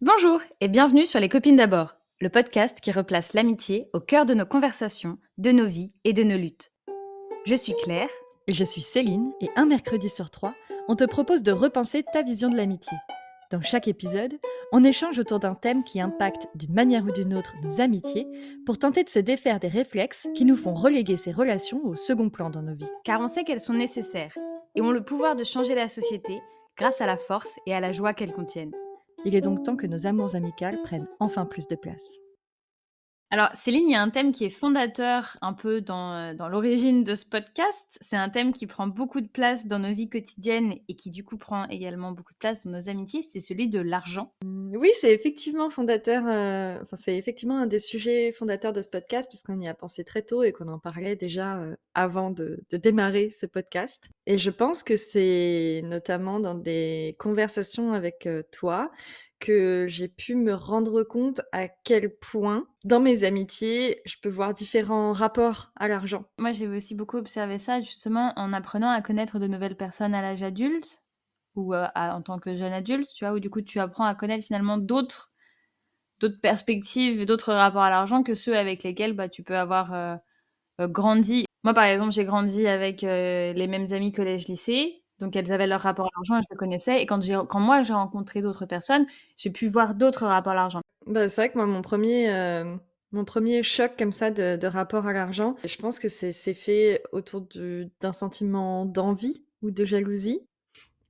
Bonjour et bienvenue sur Les Copines d'abord, le podcast qui replace l'amitié au cœur de nos conversations, de nos vies et de nos luttes. Je suis Claire. Et je suis Céline, et un mercredi sur trois, on te propose de repenser ta vision de l'amitié. Dans chaque épisode, on échange autour d'un thème qui impacte d'une manière ou d'une autre nos amitiés pour tenter de se défaire des réflexes qui nous font reléguer ces relations au second plan dans nos vies. Car on sait qu'elles sont nécessaires et ont le pouvoir de changer la société grâce à la force et à la joie qu'elles contiennent. Il est donc temps que nos amours amicales prennent enfin plus de place. Alors Céline, il y a un thème qui est fondateur un peu dans l'origine de ce podcast. C'est un thème qui prend beaucoup de place dans nos vies quotidiennes et qui du coup prend également beaucoup de place dans nos amitiés, c'est celui de l'argent. Oui, c'est effectivement fondateur, c'est effectivement un des sujets fondateurs de ce podcast puisqu'on y a pensé très tôt et qu'on en parlait déjà, avant de démarrer ce podcast et je pense que c'est notamment dans des conversations avec, toi que j'ai pu me rendre compte à quel point, dans mes amitiés, je peux voir différents rapports à l'argent. Moi, j'ai aussi beaucoup observé ça justement en apprenant à connaître de nouvelles personnes à l'âge adulte ou en tant que jeune adulte, tu vois, où du coup tu apprends à connaître finalement d'autres perspectives et d'autres rapports à l'argent que ceux avec lesquels bah, tu peux avoir grandi. Moi, par exemple, j'ai grandi avec les mêmes amis collège-lycée, donc elles avaient leur rapport à l'argent et je le connaissais. Et quand moi j'ai rencontré d'autres personnes, j'ai pu voir d'autres rapports à l'argent. Bah, c'est vrai que moi, mon premier choc comme ça de rapport à l'argent, je pense que c'est fait autour d'un sentiment d'envie ou de jalousie.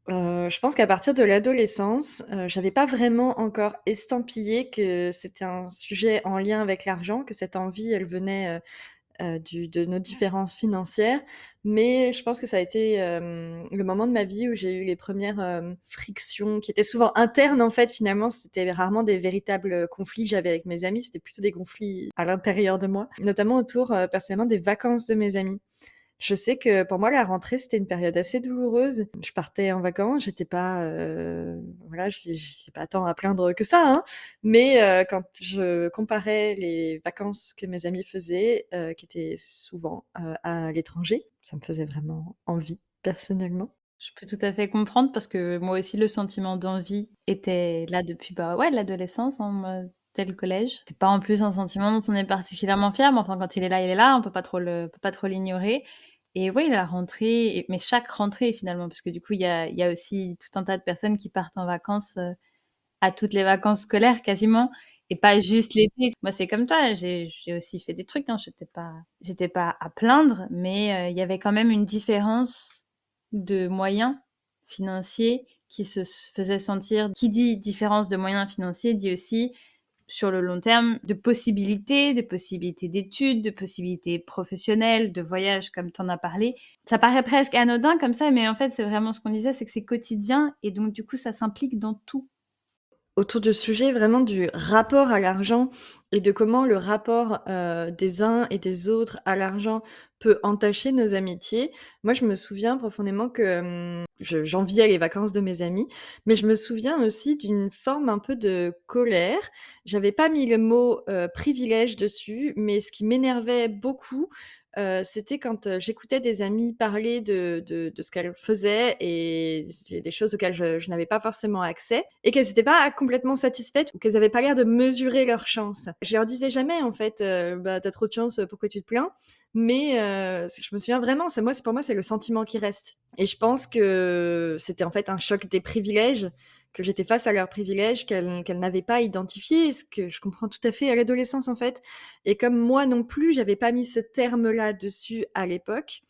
Je pense qu'à partir de l'adolescence, j'avais pas vraiment encore estampillé que c'était un sujet en lien avec l'argent, que cette envie, elle venait, de nos différences financières. Mais je pense que ça a été, le moment de ma vie où j'ai eu les premières frictions qui étaient souvent internes, en fait, finalement. C'était rarement des véritables conflits que j'avais avec mes amis, c'était plutôt des conflits à l'intérieur de moi, notamment autour, personnellement des vacances de mes amis. Je sais que pour moi, la rentrée, c'était une période assez douloureuse. Je partais en vacances, j'étais pas, voilà, j'étais pas tant à plaindre que ça, hein. Mais, quand je comparais les vacances que mes amis faisaient, qui étaient souvent, à l'étranger, ça me faisait vraiment envie, personnellement. Je peux tout à fait comprendre parce que moi aussi le sentiment d'envie était là depuis bah ouais l'adolescence, hein, moi, dès le collège. C'est pas en plus un sentiment dont on est particulièrement fier, mais enfin quand il est là, on peut pas trop l'ignorer. Et oui, la rentrée, mais chaque rentrée finalement, parce que du coup il y a aussi tout un tas de personnes qui partent en vacances à toutes les vacances scolaires quasiment, et pas juste l'été. Moi c'est comme toi, j'ai aussi fait des trucs, hein, j'étais pas à plaindre, mais il y avait quand même une différence de moyens financiers qui se faisait sentir. Qui dit différence de moyens financiers dit aussi, sur le long terme, de possibilités d'études, de possibilités professionnelles, de voyages, comme tu en as parlé. Ça paraît presque anodin comme ça, mais en fait, c'est vraiment ce qu'on disait, c'est que c'est quotidien, et donc du coup, ça s'implique dans tout. Autour du sujet vraiment du rapport à l'argent et de comment le rapport, des uns et des autres à l'argent peut entacher nos amitiés. Moi, je me souviens profondément que, j'enviais les vacances de mes amis, mais je me souviens aussi d'une forme un peu de colère. J'avais pas mis le mot, privilège dessus, mais ce qui m'énervait beaucoup, c'était quand, j'écoutais des amies parler de ce qu'elles faisaient et c'est des choses auxquelles je n'avais pas forcément accès et qu'elles étaient pas complètement satisfaites ou qu'elles avaient pas l'air de mesurer leurs chances. Je leur disais jamais en fait, «Bah, tu trop de chance, pourquoi tu te plains?» Mais je me souviens vraiment, c'est pour moi, c'est le sentiment qui reste et je pense que c'était en fait un choc des privilèges, que j'étais face à leurs privilèges qu'elles n'avaient pas identifiés, ce que je comprends tout à fait à l'adolescence en fait et comme moi non plus, j'avais pas mis ce terme-là dessus à l'époque,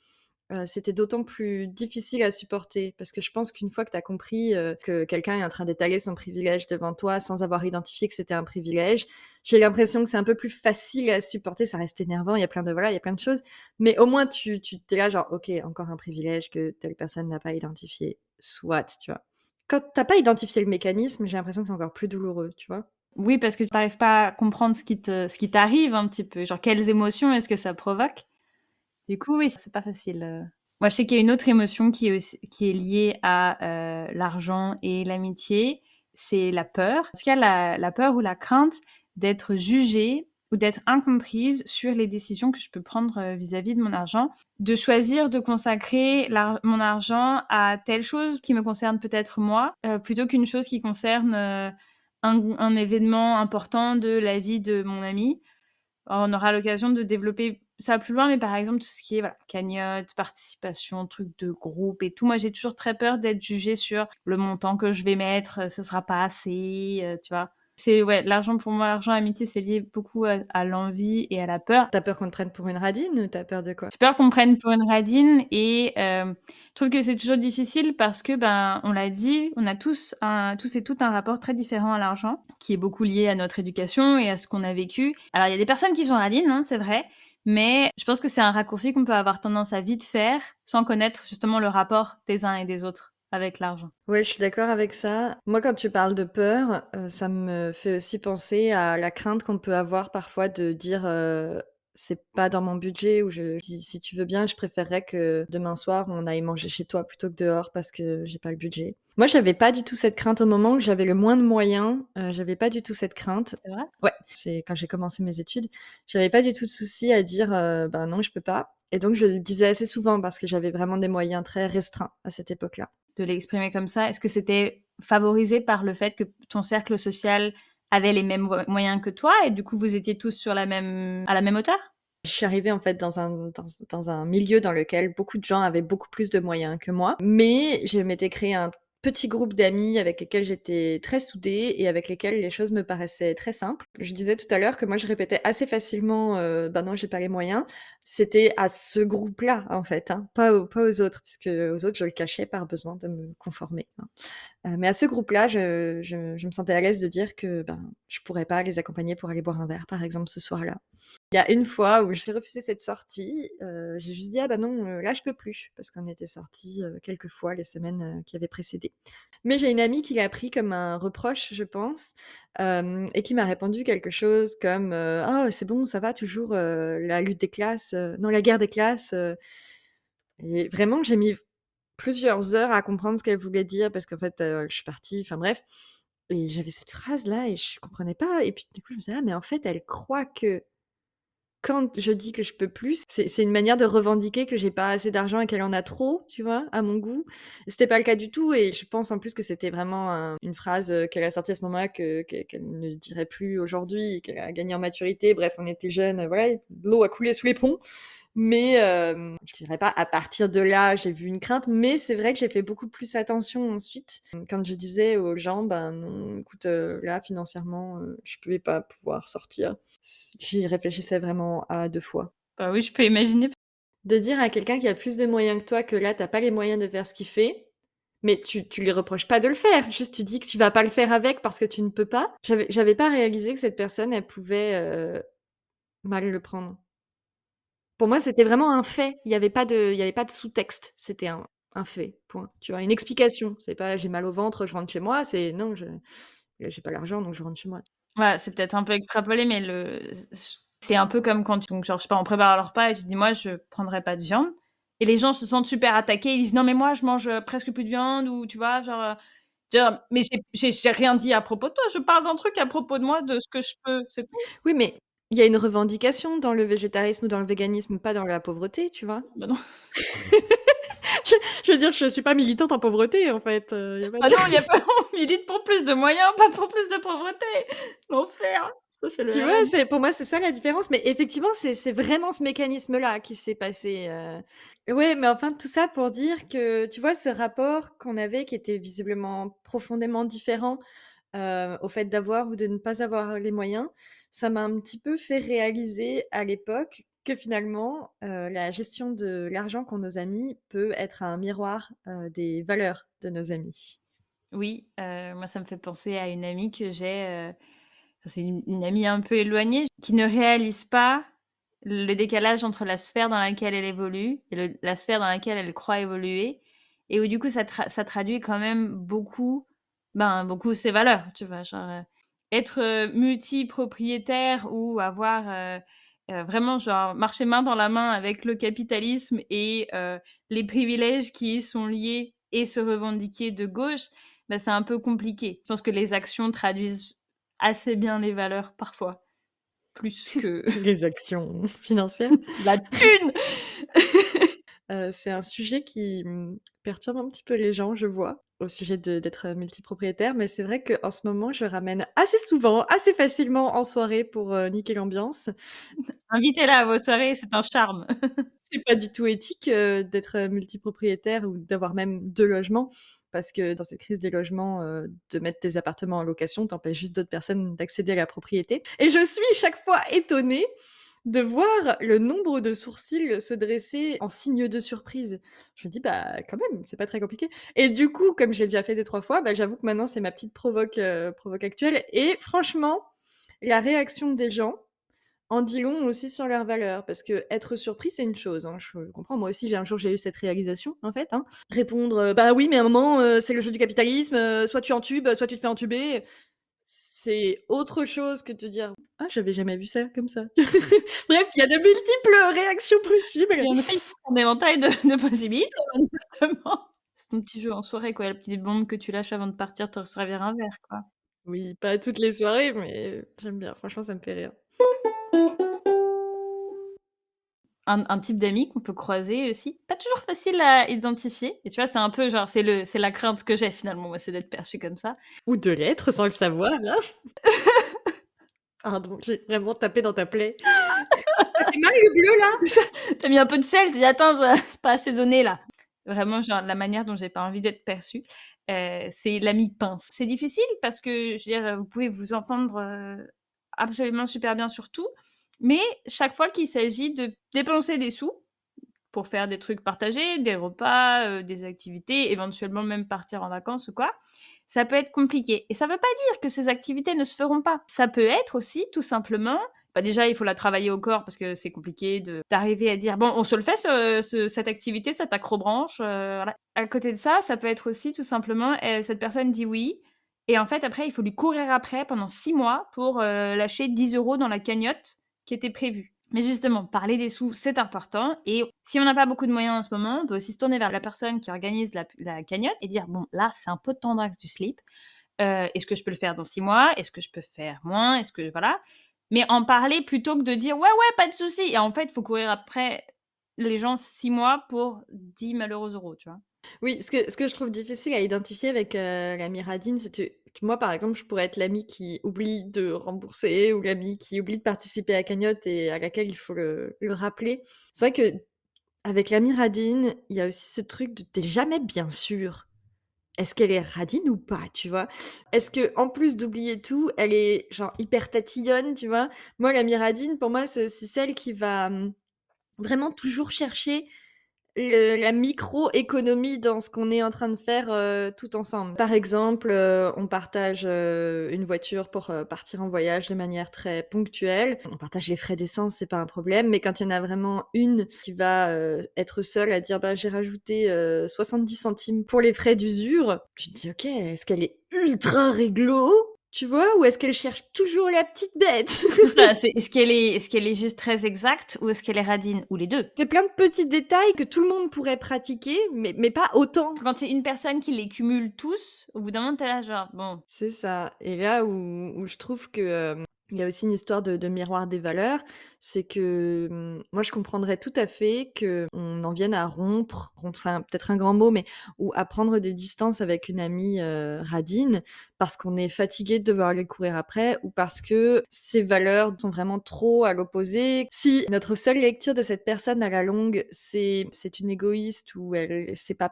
c'était d'autant plus difficile à supporter parce que je pense qu'une fois que tu as compris, que quelqu'un est en train d'étaler son privilège devant toi sans avoir identifié que c'était un privilège, j'ai l'impression que c'est un peu plus facile à supporter. Ça reste énervant, il y a plein de voilà, il y a plein de choses, mais au moins tu tu là genre: «OK, encore un privilège que telle personne n'a pas identifié, soit», tu vois? Quand tu as pas identifié le mécanisme, j'ai l'impression que c'est encore plus douloureux, tu vois? Oui, parce que tu n'arrives pas à comprendre ce qui t'arrive un petit peu, genre quelles émotions est-ce que ça provoque? Du coup, oui, c'est pas facile. Moi, je sais qu'il y a une autre émotion qui est liée à l'argent et l'amitié, c'est la peur. En tout cas, la peur ou la crainte d'être jugée ou d'être incomprise sur les décisions que je peux prendre vis-à-vis de mon argent, de choisir de consacrer mon argent à telle chose qui me concerne peut-être moi, plutôt qu'une chose qui concerne un événement important de la vie de mon ami, on aura l'occasion de développer ça plus loin, mais par exemple, tout ce qui est, voilà, cagnotte, participation, trucs de groupe et tout. Moi, j'ai toujours très peur d'être jugée sur le montant que je vais mettre, ce sera pas assez, tu vois? C'est ouais, l'argent pour moi, l'argent, amitié, c'est lié beaucoup à l'envie et à la peur. Tu as peur qu'on te prenne pour une radine ou tu as peur de quoi? J'ai peur qu'on me prenne pour une radine et je trouve que c'est toujours difficile parce que, ben, on l'a dit, on a tous et toutes un rapport très différent à l'argent, qui est beaucoup lié à notre éducation et à ce qu'on a vécu. Alors il y a des personnes qui sont radines, hein, c'est vrai, mais je pense que c'est un raccourci qu'on peut avoir tendance à vite faire, sans connaître justement le rapport des uns et des autres avec l'argent. Ouais, je suis d'accord avec ça. Moi, quand tu parles de peur, ça me fait aussi penser à la crainte qu'on peut avoir parfois de dire, «C'est pas dans mon budget» ou je «Si tu veux bien, je préférerais que demain soir, on aille manger chez toi plutôt que dehors parce que j'ai pas le budget». Moi, j'avais pas du tout cette crainte au moment où j'avais le moins de moyens, j'avais pas du tout cette crainte. C'est vrai? Ouais, c'est quand j'ai commencé mes études, j'avais pas du tout de souci à dire, «Ben non, je peux pas» et donc je le disais assez souvent parce que j'avais vraiment des moyens très restreints à cette époque-là. De l'exprimer comme ça? Est-ce que c'était favorisé par le fait que ton cercle social avait les mêmes moyens que toi et du coup vous étiez tous sur à la même hauteur? Je suis arrivée en fait dans un milieu dans lequel beaucoup de gens avaient beaucoup plus de moyens que moi, mais je m'étais créé un petit groupe d'amis avec lesquels j'étais très soudée et avec lesquels les choses me paraissaient très simples. Je disais tout à l'heure que moi je répétais assez facilement, «Bah non, j'ai pas les moyens». C'était à ce groupe-là en fait, hein, pas aux autres, puisque aux autres je le cachais par besoin de me conformer, hein. Mais à ce groupe-là, je me sentais à l'aise de dire que, ben, je pourrais pas les accompagner pour aller boire un verre, par exemple, ce soir-là. Il y a une fois où j'ai refusé cette sortie, j'ai juste dit: «Ah bah non, là je peux plus», parce qu'on était sortis, quelques fois les semaines, qui avaient précédé. Mais j'ai une amie qui l'a pris comme un reproche, je pense, et qui m'a répondu quelque chose comme, «Oh c'est bon, ça va toujours, la lutte des classes, non la guerre des classes», et vraiment j'ai mis plusieurs heures à comprendre ce qu'elle voulait dire parce qu'en fait, je suis partie, enfin bref et j'avais cette phrase-là et je comprenais pas et puis du coup je me disais: «Ah mais en fait elle croit que quand je dis que je peux plus, c'est une manière de revendiquer que j'ai pas assez d'argent et qu'elle en a trop, tu vois? À mon goût. C'était pas le cas du tout et je pense en plus que c'était vraiment une phrase, qu'elle a sortie à ce moment-là qu'elle ne dirait plus aujourd'hui, qu'elle a gagné en maturité. Bref, on était jeunes, voilà, l'eau a coulé sous les ponts. Mais je dirais pas à partir de là, j'ai vu une crainte, mais c'est vrai que j'ai fait beaucoup plus attention ensuite, quand je disais aux gens: «Ben non, écoute, là financièrement, je pouvais pas pouvoir sortir». J'y réfléchissais vraiment à 2 fois. Bah oui, je peux imaginer. De dire à quelqu'un qui a plus de moyens que toi que là, tu as pas les moyens de faire ce qu'il fait, mais tu lui reproches pas de le faire, juste tu dis que tu vas pas le faire avec parce que tu ne peux pas. J'avais pas réalisé que cette personne, elle pouvait, mal le prendre. Pour moi, c'était vraiment un fait. Il y avait pas de sous-texte. C'était un fait, point. Tu vois? Une explication. C'est pas: «J'ai mal au ventre, je rentre chez moi», c'est: «Non, j'ai pas l'argent, donc je rentre chez moi». Voilà, c'est peut-être un peu extrapolé, mais c'est un peu comme quand donc genre, je sais pas, on prépare leur repas et tu dis: «Moi, je prendrai pas de viande» et les gens se sentent super attaqués. Ils disent: «Non, mais moi, je mange, presque plus de viande» ou tu vois? Genre: «Mais j'ai rien dit à propos de toi, je parle d'un truc à propos de moi, de ce que je peux, c'est tout». Oui, mais il y a une revendication dans le végétarisme ou dans le véganisme, pas dans la pauvreté, tu vois? Bah non. Je je veux dire, je suis pas militante en pauvreté, en fait, il y a pas Bah de non, il y a pas on milite pour plus de moyens, pas pour plus de pauvreté. L'enfer, ça c'est le tu vois? RN. C'est pour moi, c'est ça la différence, mais effectivement, c'est vraiment ce mécanisme-là qui s'est passé, ouais, mais enfin, tout ça pour dire que, tu vois, ce rapport qu'on avait qui était visiblement profondément différent, au fait d'avoir ou de ne pas avoir les moyens, ça m'a un petit peu fait réaliser à l'époque que finalement, la gestion de l'argent qu'ont nos amis peut être un miroir, des valeurs de nos amis. Oui, moi ça me fait penser à une amie que j'ai, c'est une amie un peu éloignée qui ne réalise pas le décalage entre la sphère dans laquelle elle évolue et la sphère dans laquelle elle croit évoluer et où du coup ça traduit quand même beaucoup, ben, beaucoup ses valeurs, tu vois? Genre, être, multipropriétaire ou avoir, vraiment genre marcher main dans la main avec le capitalisme et les privilèges qui y sont liés et se revendiquer de gauche, bah, c'est un peu compliqué. Je pense que les actions traduisent assez bien les valeurs parfois, plus que Les actions financières. la thune! C'est un sujet qui, perturbe un petit peu les gens, je vois, au sujet d'être multipropriétaire, mais c'est vrai qu'en ce moment, je ramène assez souvent, assez facilement en soirée pour, niquer l'ambiance. Invitez-la à vos soirées, c'est un charme. C'est pas du tout éthique, d'être, multipropriétaire ou d'avoir même 2 logements parce que dans cette crise des logements, de mettre tes appartements en location, tu juste d'autres personnes d'accéder à la propriété et je suis chaque fois étonnée de voir le nombre de sourcils se dresser en signe de surprise. Je me dis: «Bah, quand même, c'est pas très compliqué» et du coup, comme je l'ai déjà fait 2-3 fois, bah, j'avoue que maintenant c'est ma petite provoque actuelle et franchement, la réaction des gens en dit long aussi sur leurs valeurs, parce qu'être surpris, c'est une chose, hein, je comprends. Moi aussi, j'ai un jour, j'ai eu cette réalisation, en fait, hein. Répondre, «Bah, oui, mais à un moment, c'est le jeu du capitalisme, soit tu entubes, soit tu te fais entuber», c'est autre chose que de te dire: «Ah, j'avais jamais vu ça comme ça». Bref, il y a de multiples réactions possibles. Et en effet, il y a un éventail de possibilités, manifestement. C'est ton petit jeu en soirée, quoi, la petite bombe que tu lâches avant de partir te servir un verre, quoi. Oui, pas toutes les soirées, mais j'aime bien, franchement, ça me fait rire. Un type d'amis qu'on peut croiser aussi, pas toujours facile à identifier et tu vois, c'est un peu genre, c'est la crainte que j'ai finalement, moi, c'est d'être perçue comme ça. Ou de l'être sans le savoir, là. Pardon, j'ai vraiment tapé dans ta plaie. Ça fait mal le bleu, là? C'est ça, tu mis un peu de sel, tu dis: «Attends, ça c'est pas assaisonné là». Vraiment, genre, la manière dont j'ai pas envie d'être perçue, c'est l'ami pince. C'est difficile parce que, je veux dire, vous pouvez vous entendre, absolument super bien sur tout, mais chaque fois qu'il s'agit de dépenser des sous pour faire des trucs partagés, des repas, des activités, éventuellement même partir en vacances ou quoi, ça peut être compliqué et ça veut pas dire que ces activités ne se feront pas. Ça peut être aussi tout simplement, bah, déjà il faut la travailler au corps parce que c'est compliqué de d'arriver à dire: «Bon, on se le fait cette activité, cette accrobranche», voilà. À côté de ça, ça peut être aussi tout simplement, cette personne dit oui et en fait après il faut lui courir après pendant 6 mois pour, lâcher 10 € dans la cagnotte qui était prévue. Mais justement, parler des sous, c'est important et si on n'a pas beaucoup de moyens en ce moment, on peut aussi se tourner vers la personne qui organise la cagnotte et dire: «Bon, là, c'est un peu tendax du slip. Est-ce que je peux le faire dans 6 mois? Est-ce que je peux faire moins? Est-ce que» voilà. Mais en parler plutôt que de dire: «Ouais, ouais, pas de souci» et en fait, il faut courir après les gens 6 mois pour 10 malheureux euros, tu vois? Oui, ce que je trouve difficile à identifier avec, l'amie radine, c'est que moi, par exemple, je pourrais être l'amie qui oublie de rembourser ou l'amie qui oublie de participer à la cagnotte et à laquelle il faut le rappeler. C'est vrai qu'avec l'amie radine, il y a aussi ce truc de tu jamais bien sûr. Est-ce qu'elle est radine ou pas, tu vois? Est-ce qu'en plus d'oublier tout, elle est genre hyper tatillonne, tu vois? Moi, l'amie radine, pour moi, c'est celle qui va, vraiment toujours chercher la microéconomie dans ce qu'on est en train de faire, tout ensemble. Par exemple, on partage, une voiture pour, partir en voyage de manière très ponctuelle. On partage les frais d'essence, c'est pas un problème, mais quand il y en a vraiment une qui va, être seule à dire: «Bah, j'ai rajouté, 70 centimes pour les frais d'usure», tu te dis: «OK, est-ce qu'elle est ultra réglo?» Tu vois? Ou est-ce qu'elle cherche toujours la petite bête? C'est ça, c'est est-ce qu'elle est juste très exacte ou est-ce qu'elle est radine? Ou les 2. C'est plein de petits détails que tout le monde pourrait pratiquer, mais pas autant. Quand c'est une personne qui les cumule tous, au bout d'un moment, tu es là genre: «Bon». C'est ça et là où je trouve que, il y a aussi une histoire de miroir des valeurs, c'est que, moi je comprendrais tout à fait qu'on en vienne à rompre c'est peut-être un grand mot, mais ou à prendre des distances avec une amie, radine, parce qu'on est fatigué de devoir aller courir après ou parce que ses valeurs sont vraiment trop à l'opposé. Si notre seule lecture de cette personne à la longue, c'est une égoïste ou elle sait pas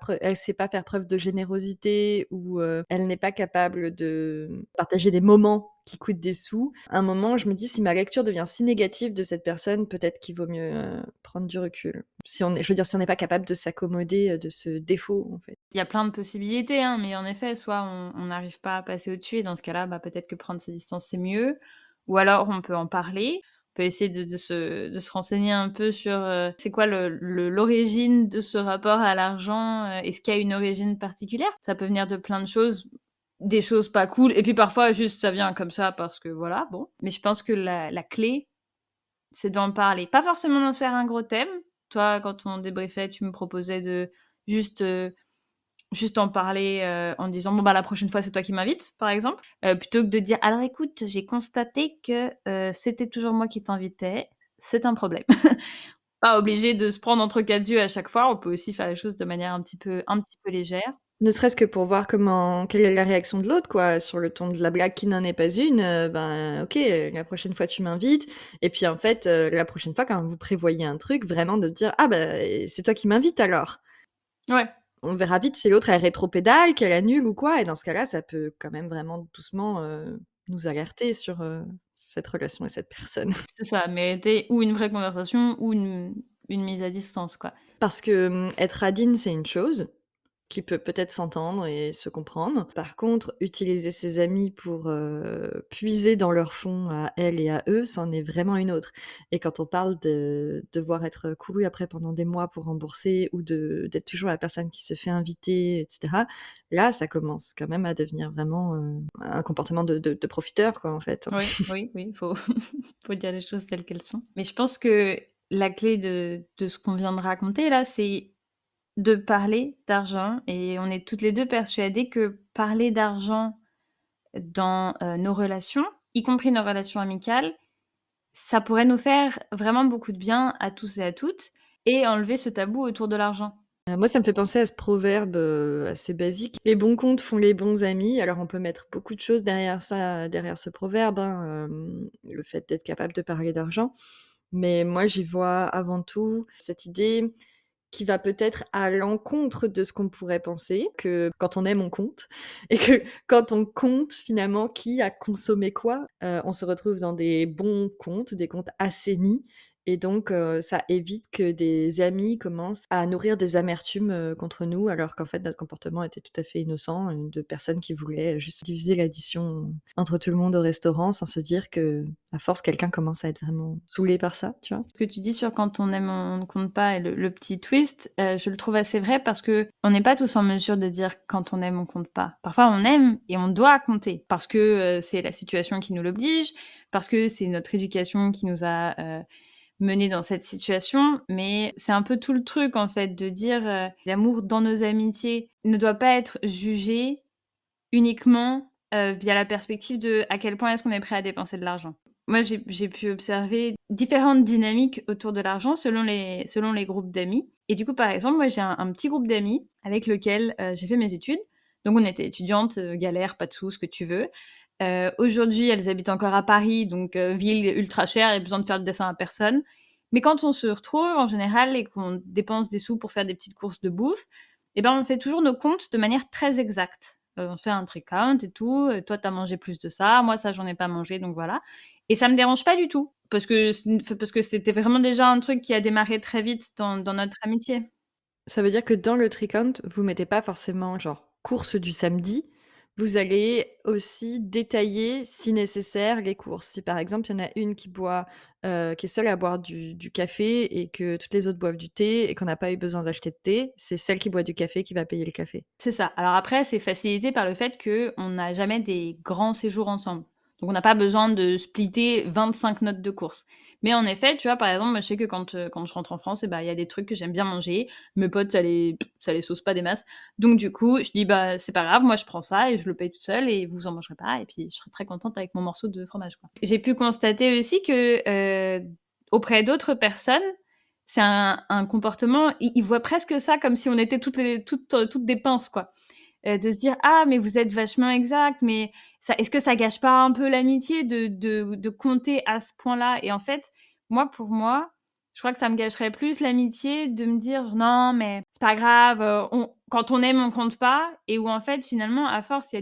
faire preuve de générosité ou, elle n'est pas capable de partager des moments qui coûtent des sous. À un moment, je me dis: «Si ma lecture devient si négative de cette personne, peut-être qu'il vaut mieux, prendre du recul». Si on est je veux dire, si on n'est pas capable de s'accommoder, de ce défaut, en fait. Il y a plein de possibilités, hein, mais en effet, soit on n'arrive pas à passer au-dessus et dans ce cas-là, bah, peut-être que prendre ses distances, c'est mieux. Ou alors on peut en parler, on peut essayer de se renseigner un peu sur, c'est quoi l'origine de ce rapport à l'argent, est-ce qu'il y a une origine particulière? Ça peut venir de plein de choses, des choses pas cool et puis parfois juste ça vient comme ça parce que voilà, bon. Mais je pense que la clé, c'est d'en parler. Pas forcément d'en faire un gros thème. Toi, quand on débriefait, tu me proposais de juste, juste en parler, en disant: «Bon, bah, la prochaine fois, c'est toi qui m'invites», par exemple, plutôt que de dire: «Alors écoute, j'ai constaté que, c'était toujours moi qui t'invitais, c'est un problème». pas obligé de se prendre entre 4 yeux à chaque fois, on peut aussi faire les choses de manière un petit peu légère. Ne serait-ce que pour voir comment quelle est la réaction de l'autre quoi, sur le ton de la blague qui n'en est pas une, ben, OK, la prochaine fois tu m'invites et puis en fait, la prochaine fois quand vous prévoyez un truc, vraiment de dire: «Ah bah, c'est toi qui m'invites alors». Ouais, On verra vite si l'autre elle rétropédale, qu'elle annule ou quoi et dans ce cas-là, ça peut quand même vraiment doucement, nous alerter sur, cette relation et cette personne. c'est ça, mériter ou une vraie conversation ou une mise à distance, quoi. Parce que, être radine, c'est une chose, qui peut peut-être s'entendre et se comprendre. Par contre, utiliser ses amis pour, puiser dans leurs fonds à elles et à eux, c'en est vraiment une autre. Et quand on parle de devoir être couru après pendant des mois pour rembourser ou de d'être toujours la personne qui se fait inviter et cetera, là, ça commence quand même à devenir vraiment, un comportement de profiteur quoi, en fait. Oui, oui, oui, faut faut dire les choses telles qu'elles sont. Mais je pense que la clé de ce qu'on vient de raconter là, c'est de parler d'argent et on est toutes les 2 persuadées que parler d'argent dans, nos relations, y compris nos relations amicales, ça pourrait nous faire vraiment beaucoup de bien à tous et à toutes et enlever ce tabou autour de l'argent. Moi, ça me fait penser à ce proverbe, assez basique: «Les bons comptes font les bons amis». Alors on peut mettre beaucoup de choses derrière ça, derrière ce proverbe, hein, le fait d'être capable de parler d'argent. Mais moi, j'y vois avant tout cette idée qui va peut-être à l'encontre de ce qu'on pourrait penser, que quand on aime, on compte et que quand on compte finalement qui a consommé quoi, on se retrouve dans des bons comptes, des comptes assainis et donc ça évite que des amis commencent à nourrir des amertumes, contre nous, alors qu'en fait notre comportement était tout à fait innocent, de personnes qui voulaient juste diviser l'addition entre tout le monde au restaurant sans se dire qu'à force quelqu'un commence à être vraiment saoulé par ça, tu vois? Ce que tu dis sur quand on aime, on ne compte pas et le petit twist, je le trouve assez vrai parce qu'on n'est pas tous en mesure de dire quand on aime, on compte pas. Parfois on aime et on doit compter parce que, c'est la situation qui nous l'oblige, parce que c'est notre éducation qui nous a, menés dans cette situation, mais c'est un peu tout le truc en fait de dire, l'amour dans nos amitiés ne doit pas être jugé uniquement, via la perspective de à quel point est-ce qu'on est prêt à dépenser de l'argent. Moi, j'ai pu observer différentes dynamiques autour de l'argent selon les groupes d'amis et du coup, par exemple, moi, j'ai un petit groupe d'amis avec lequel, j'ai fait mes études. Donc on était étudiantes, galère, pas de sous, ce que tu veux. Aujourd'hui, elles habitent encore à Paris, donc ville ultra chère, il y a besoin de faire le dessin à personne. Mais quand on se retrouve, en général, et qu'on dépense des sous pour faire des petites courses de bouffe, eh ben, on fait toujours nos comptes de manière très exacte. On fait un tray count et tout, toi tu as mangé plus de ça, moi ça j'en ai pas mangé donc voilà et ça me dérange pas du tout parce que c'était vraiment déjà un truc qui a démarré très vite dans notre amitié. Ça veut dire que dans le tricount, vous mettez pas forcément genre courses du samedi, vous allez aussi détailler, si nécessaire, les courses. Si par exemple, il y en a une qui boit, qui est seule à boire du café et que toutes les autres boivent du thé et qu'on n'a pas eu besoin d'acheter de thé, c'est celle qui boit du café qui va payer le café. C'est ça. Alors après, c'est facilité par le fait qu'on n'a jamais des grands séjours ensemble. Donc on n'a pas besoin de splitter 25 notes de courses. Mais en effet, tu vois, par exemple, moi, je sais que quand je rentre en France, il y a des trucs que j'aime bien manger. Mes potes, ça les sauce pas des masses. Donc du coup, je dis, bah, c'est pas grave, moi, je prends ça et je le paye toute seule et vous en mangerez pas. Et puis, je serai très contente avec mon morceau de fromage, quoi. J'ai pu constater aussi que auprès d'autres personnes, c'est un comportement, ils voient presque ça comme si on était toutes des pinces, quoi. De se dire: «Ah mais vous êtes vachement exact, mais ça est-ce que ça gâche pas un peu l'amitié de compter à ce point-là?» Et en fait, pour moi, je crois que ça me gâcherait plus l'amitié de me dire: «Non mais c'est pas grave, on quand on aime, on compte pas» et où en fait, finalement, à force, il y a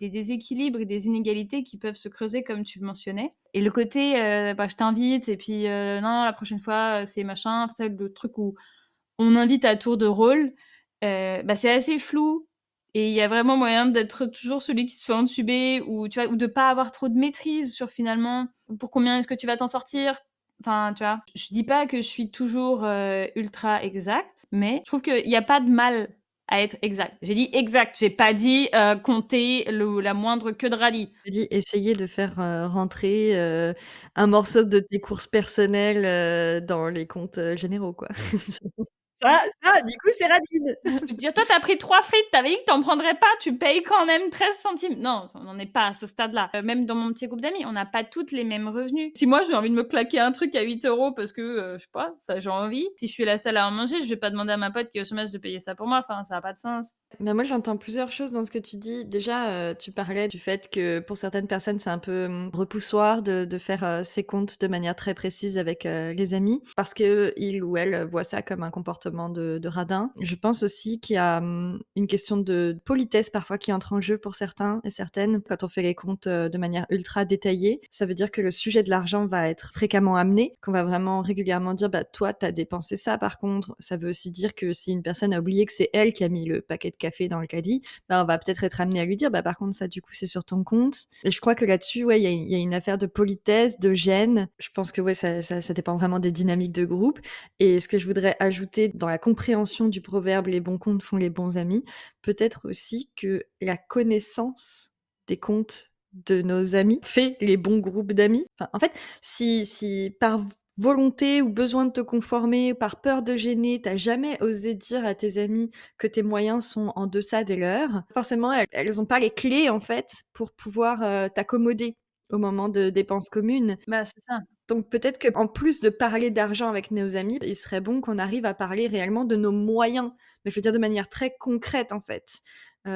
des déséquilibres et des inégalités qui peuvent se creuser comme tu le mentionnais et le côté, bah, je t'invite et puis, non la prochaine fois, c'est machin, tu sais le truc où on invite à tour de rôle, bah, c'est assez flou et il y a vraiment moyen d'être toujours celui qui se fait entuber ou tu vois? Ou de pas avoir trop de maîtrise sur finalement, pour combien est-ce que tu vas t'en sortir? Enfin, tu vois? Je dis pas que je suis toujours, ultra exacte, mais je trouve qu'il y a pas de mal à être exact. J'ai dit exact, j'ai pas dit, compter le la moindre queue de radis. J'ai dit essayer de faire, rentrer, un morceau de tes courses personnelles, dans les comptes, généraux, quoi. Ça, du coup, c'est radine. Je veux dire, toi, t'as pris 3 frites, t'avais dit que t'en prendrais pas, tu payes quand même 13 centimes. Non, on n'en est pas à ce stade-là. Même dans mon petit groupe d'amis, on n'a pas toutes les mêmes revenus. Si moi, j'ai envie de me claquer un truc à 8 € parce que, je sais pas, ça j'ai envie, si je suis la seule à en manger, je vais pas demander à ma pote qui est au chômage de payer ça pour moi, enfin, ça a pas de sens. Bah, moi, j'entends plusieurs choses dans ce que tu dis. Déjà, tu parlais du fait que pour certaines personnes, c'est un peu, repoussoir de faire, ses comptes de manière très précise avec, les amis parce qu'ils ou elles voient ça comme un comportement de radin. Je pense aussi qu'il y a, une question de politesse parfois qui entre en jeu pour certains et certaines. Quand on fait les comptes, de manière ultra détaillée, ça veut dire que le sujet de l'argent va être fréquemment amené, qu'on va vraiment régulièrement dire: «Bah, toi, tu as dépensé ça par contre». Ça veut aussi dire que si une personne a oublié que c'est elle qui a mis le paquet de café dans le caddie, bah, on va peut-être être amené à lui dire: «Bah, par contre ça du coup c'est sur ton compte» et je crois que là-dessus, ouais, il y a une affaire de politesse, de gêne. Je pense que, ouais, ça dépend vraiment des dynamiques de groupe et ce que je voudrais ajouter dans la compréhension du proverbe: «Les bons comptes font les bons amis», peut-être aussi que la connaissance des comptes de nos amis fait les bons groupes d'amis. Enfin, en fait, si par volonté ou besoin de te conformer, par peur de gêner, tu jamais osé dire à tes amis que tes moyens sont en deçà des leurs, forcément elles ont pas les clés en fait pour pouvoir, t'accommoder au moment de dépenses communes. Bah, c'est ça. Donc peut-être qu'en plus de parler d'argent avec nos amis, il serait bon qu'on arrive à parler réellement de nos moyens. Mais je veux dire de manière très concrète en fait.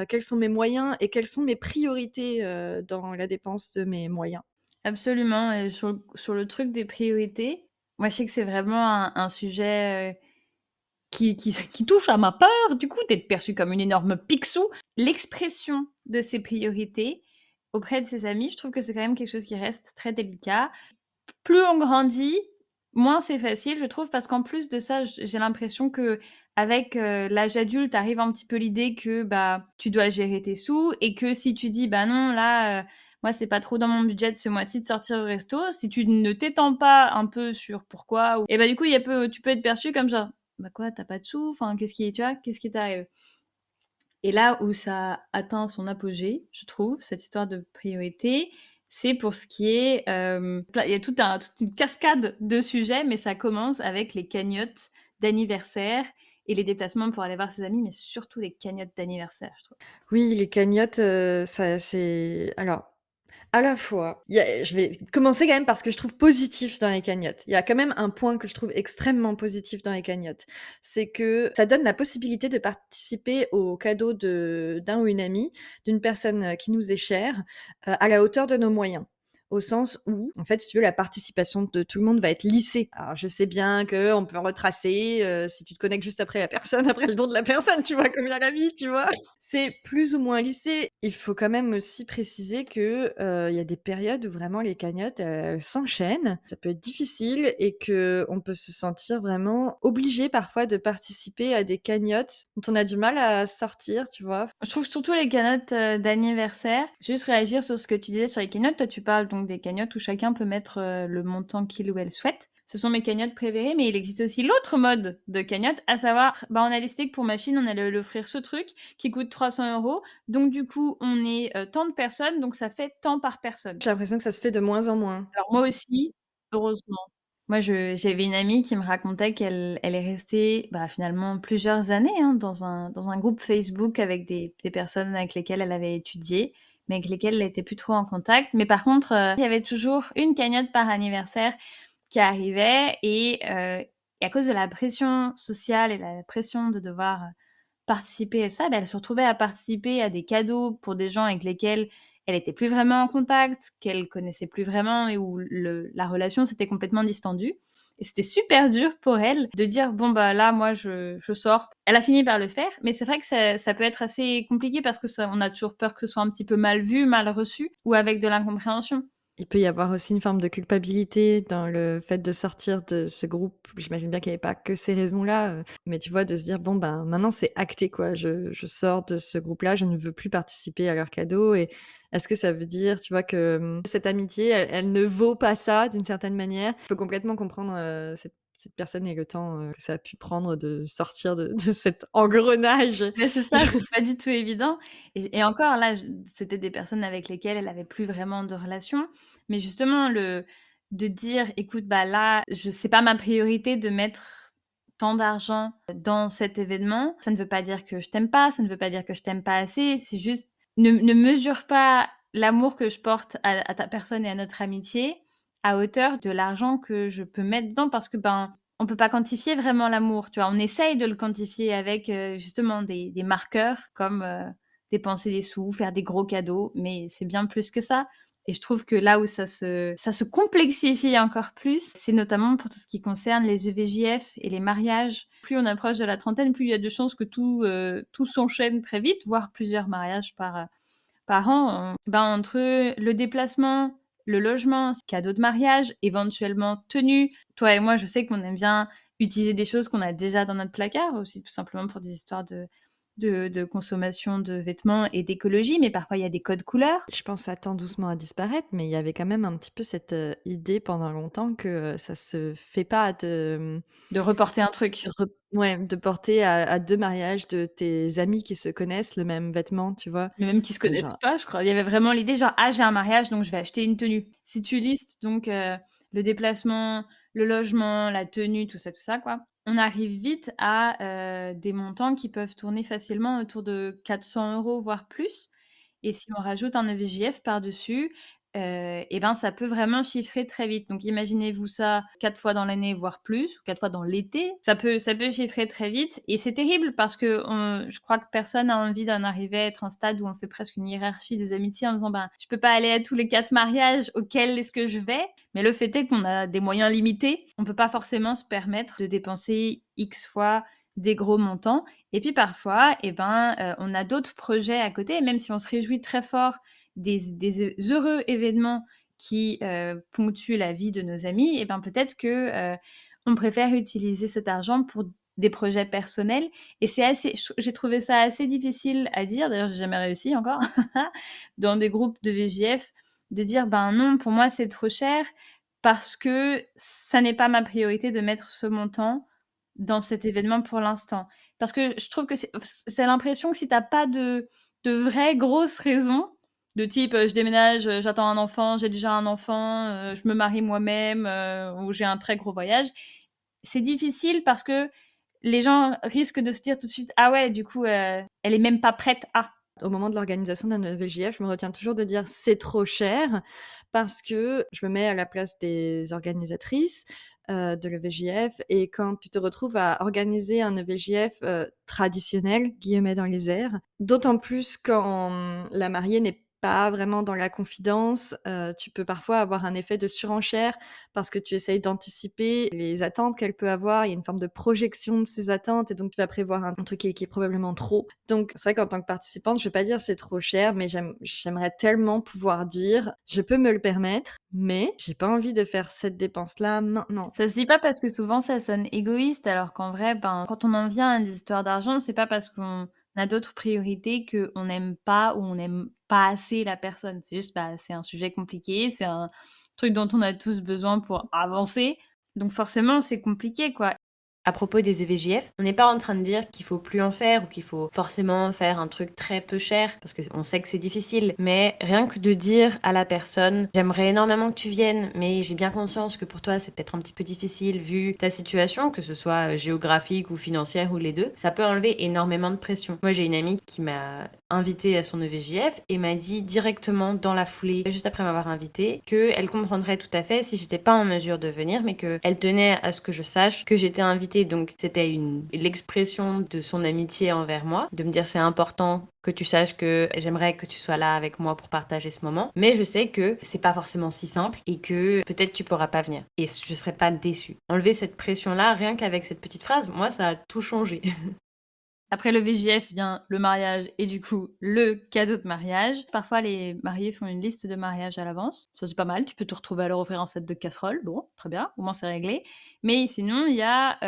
Quels sont mes moyens et quelles sont mes priorités, dans la dépense de mes moyens? Absolument et sur le truc des priorités, moi, je sais que c'est vraiment un sujet, qui touche à ma peur, du coup, d'être perçue comme une énorme picsou. L'expression de ses priorités auprès de ses amis, je trouve que c'est quand même quelque chose qui reste très délicat. Plus on grandit, moins c'est facile, je trouve, parce qu'en plus de ça, j'ai l'impression qu'avec, l'âge adulte arrive un petit peu l'idée que, bah, tu dois gérer tes sous et que si tu dis: «Bah, non, là, moi, c'est pas trop dans mon budget de ce mois-ci de sortir au resto», si tu ne t'étends pas un peu sur pourquoi ou et bah, du coup, tu peux être perçu comme genre: «Bah, quoi, tu as pas de sous? Enfin, qu'est-ce qui tu vois? Qu'est-ce qui t'arrive?» Et là où ça atteint son apogée, je trouve, cette histoire de priorité, c'est pour ce qui est, il y a toute une cascade de sujets, mais ça commence avec les cagnottes d'anniversaire et les déplacements pour aller voir ses amis, mais surtout les cagnottes d'anniversaire, je trouve. Oui, les cagnottes, ça c'est alors, à la fois, je vais commencer quand même par ce que je trouve positif dans les cagnottes. Il y a quand même un point que je trouve extrêmement positif dans les cagnottes. C'est que ça donne la possibilité de participer au cadeau d'un ou une amie, d'une personne, qui nous est chère, à la hauteur de nos moyens. Au sens où, en fait, si tu veux, la participation de tout le monde va être lissée. Alors je sais bien qu'on peut retracer, si tu te connectes juste après la personne, après le don de la personne, tu vois combien elle a mis, tu vois? C'est plus ou moins lissé. Il faut quand même aussi préciser que, il y a des périodes où vraiment les cagnottes, elles s'enchaînent. Ça peut être difficile et qu'on peut se sentir vraiment obligé parfois de participer à des cagnottes dont on a du mal à sortir, tu vois? Je trouve surtout les cagnottes, d'anniversaire juste réagir sur ce que tu disais sur les cagnottes. Toi, tu parles donc des cagnottes où chacun peut mettre, le montant qu'il ou elle souhaite. Ce sont mes cagnottes préférées, mais il existe aussi l'autre mode de cagnotte, à savoir, bah, on a décidé que pour machine, on allait lui offrir ce truc qui coûte 300 €. Donc du coup, on est, tant de personnes, donc ça fait tant par personne. J'ai l'impression que ça se fait de moins en moins. Alors moi aussi, heureusement. Moi, j'avais une amie qui me racontait qu'elle est restée, bah, finalement plusieurs années, hein, dans un groupe Facebook avec des personnes avec lesquelles elle avait étudié, mais avec lesquelles elle était plus trop en contact. Mais par contre, il y avait toujours une cagnotte par anniversaire qui arrivait et à cause de la pression sociale et la pression de devoir, participer à ça, bah, elle se retrouvait à participer à des cadeaux pour des gens avec lesquels elle était plus vraiment en contact, qu'elle connaissait plus vraiment et où la relation s'était complètement distendue. Et c'était super dur pour elle de dire bon bah là moi je sors. Elle a fini par le faire, mais c'est vrai que ça peut être assez compliqué parce que ça, on a toujours peur que ce soit un petit peu mal vu, mal reçu ou avec de l'incompréhension. Il peut y avoir aussi une forme de culpabilité dans le fait de sortir de ce groupe. J'imagine bien qu'il y avait pas que ces raisons-là, mais tu vois, de se dire: «Bon, ben, maintenant c'est acté quoi, je sors de ce groupe-là, je ne veux plus participer à leurs cadeaux» et est-ce que ça veut dire, tu vois, que, cette amitié, elle ne vaut pas ça d'une certaine manière? Je peux complètement comprendre, cette personne et le temps, que ça a pu prendre de sortir de cet engrenage. Mais c'est ça, c'est pas du tout évident et encore là, c'était des personnes avec lesquelles elle avait plus vraiment de relation. Mais justement de dire: «Écoute, bah, là, c'est pas ma priorité de mettre tant d'argent dans cet événement, ça ne veut pas dire que je t'aime pas, ça ne veut pas dire que je t'aime pas assez, c'est juste ne mesure pas l'amour que je porte à ta personne et à notre amitié à hauteur de l'argent que je peux mettre dedans parce que, ben, on peut pas quantifier vraiment l'amour, tu vois? On essaye de le quantifier avec, justement des marqueurs comme, dépenser des sous, faire des gros cadeaux, mais c'est bien plus que ça. Et je trouve que là où ça se complexifie encore plus, c'est notamment pour tout ce qui concerne les EVJF et les mariages. Plus on approche de la trentaine, plus il y a de chances que tout s'enchaîne très vite, voire plusieurs mariages par an. Ben, entre le déplacement, le logement, cadeau de mariage, éventuellement tenue. Toi et moi, je sais qu'on aime bien utiliser des choses qu'on a déjà dans notre placard, aussi tout simplement pour des histoires de consommation de vêtements et d'écologie, mais parfois il y a des codes couleurs. Je pense que ça tend doucement à disparaître, mais il y avait quand même un petit peu cette, idée pendant longtemps que, ça se fait pas de, De reporter un truc, ouais, de porter à 2 mariages de tes amis qui se connaissent le même vêtement, tu vois? mais même qui se De connaissent genre pas, je crois. Il y avait vraiment l'idée genre: «Ah, j'ai un mariage, donc je vais acheter une tenue». Si tu listes donc le déplacement, le logement, la tenue, tout ça, quoi, on arrive vite à, des montants qui peuvent tourner facilement autour de 400 €, voire plus. Et si on rajoute un EVJF par-dessus, et ben, ça peut vraiment chiffrer très vite. Donc imaginez-vous ça 4 fois dans l'année, voire plus, ou 4 fois dans l'été. Ça peut chiffrer très vite et c'est terrible parce qu'on je crois que personne n'a envie d'en arriver à être un stade où on fait presque une hiérarchie des amitiés en disant: «Ben, je peux pas aller à tous les 4 mariages, auxquels est-ce que je vais?» Mais le fait est qu'on a des moyens limités. On peut pas forcément se permettre de dépenser X fois des gros montants. Et puis parfois, eh ben, on a d'autres projets à côté, même si on se réjouit très fort des heureux événements qui ponctuent la vie de nos amis, et ben peut-être que on préfère utiliser cet argent pour des projets personnels. Et j'ai trouvé ça assez difficile à dire. D'ailleurs, j'ai jamais réussi encore dans des groupes de VJF de dire ben non, pour moi c'est trop cher parce que ça n'est pas ma priorité de mettre ce montant dans cet événement pour l'instant. Parce que je trouve que c'est l'impression que si t'as pas de vraies grosses raisons, de type je déménage, j'attends un enfant, j'ai déjà un enfant, je me marie moi-même, ou j'ai un très gros voyage, c'est difficile parce que les gens risquent de se dire tout de suite ah ouais, du coup, elle est même pas prête à. au moment de l'organisation d'un EVJF, je me retiens toujours de dire: «C'est trop cher», parce que je me mets à la place des organisatrices, de l'EVJF, et quand tu te retrouves à organiser un EVJF, «traditionnel», guillemets dans les airs, d'autant plus quand, la mariée n'est pas vraiment dans la confidence, tu peux parfois avoir un effet de surenchère parce que tu essayes d'anticiper les attentes qu'elle peut avoir. Il y a une forme de projection de ces attentes et donc tu vas prévoir un truc qui est probablement trop. Donc c'est vrai qu'en tant que participante, je vais pas dire c'est trop cher, mais j'aimerais tellement pouvoir dire: «Je peux me le permettre, mais j'ai pas envie de faire cette dépense-là maintenant». Ça se dit pas parce que souvent ça sonne égoïste, alors qu'en vrai, ben, quand on en vient à des histoires d'argent, c'est pas parce qu'on a d'autres priorités qu'on n'aime pas ou on n'aime pas assez la personne. C'est juste, bah, c'est un sujet compliqué, c'est un truc dont on a tous besoin pour avancer. Donc forcément, c'est compliqué, quoi. À propos des EVJF, on n'est pas en train de dire qu'il faut plus en faire ou qu'il faut forcément faire un truc très peu cher parce qu'on sait que c'est difficile. Mais rien que de dire à la personne, j'aimerais énormément que tu viennes, mais j'ai bien conscience que pour toi c'est peut-être un petit peu difficile vu ta situation, que ce soit géographique ou financière ou les deux, ça peut enlever énormément de pression. Moi j'ai une amie qui m'a invitée à son EVJF et m'a dit directement dans la foulée, juste après m'avoir invitée, qu'elle comprendrait tout à fait si j'étais pas en mesure de venir, mais qu'elle tenait à ce que je sache que j'étais invitée. Donc c'était l'expression de son amitié envers moi, de me dire c'est important que tu saches que j'aimerais que tu sois là avec moi pour partager ce moment, mais je sais que c'est pas forcément si simple et que peut-être tu pourras pas venir et je serais pas déçue. Enlever cette pression là rien qu'avec cette petite phrase, moi ça a tout changé. Après le VJF vient le mariage et du coup le cadeau de mariage. Parfois les mariés font une liste de mariage à l'avance. Ça c'est pas mal, tu peux te retrouver à leur offrir un set de casseroles. Bon, très bien, au moins c'est réglé. Mais sinon il y a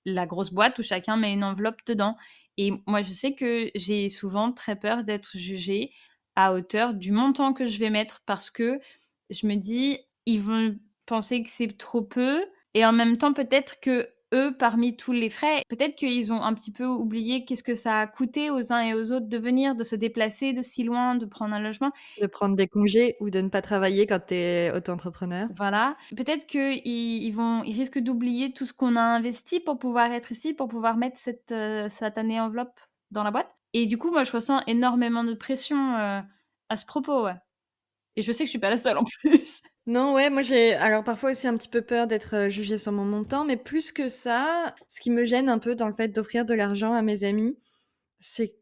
la grosse boîte où chacun met une enveloppe dedans. Et moi je sais que j'ai souvent très peur d'être jugée à hauteur du montant que je vais mettre parce que je me dis ils vont penser que c'est trop peu et en même temps peut-être que eux, parmi tous les frais, peut-être qu'ils ont un petit peu oublié qu'est-ce que ça a coûté aux uns et aux autres de venir, de se déplacer de si loin, de prendre un logement. De prendre des congés ou de ne pas travailler quand tu es auto-entrepreneur. Voilà. Peut-être qu'ils risquent d'oublier tout ce qu'on a investi pour pouvoir être ici, pour pouvoir mettre cette, satanée enveloppe dans la boîte et du coup, moi, je ressens énormément de pression, à ce propos, ouais et je sais que je suis pas la seule en plus. Non, ouais, moi j'ai alors parfois aussi un petit peu peur d'être, jugée sur mon montant, mais plus que ça, ce qui me gêne un peu dans le fait d'offrir de l'argent à mes amis, c'est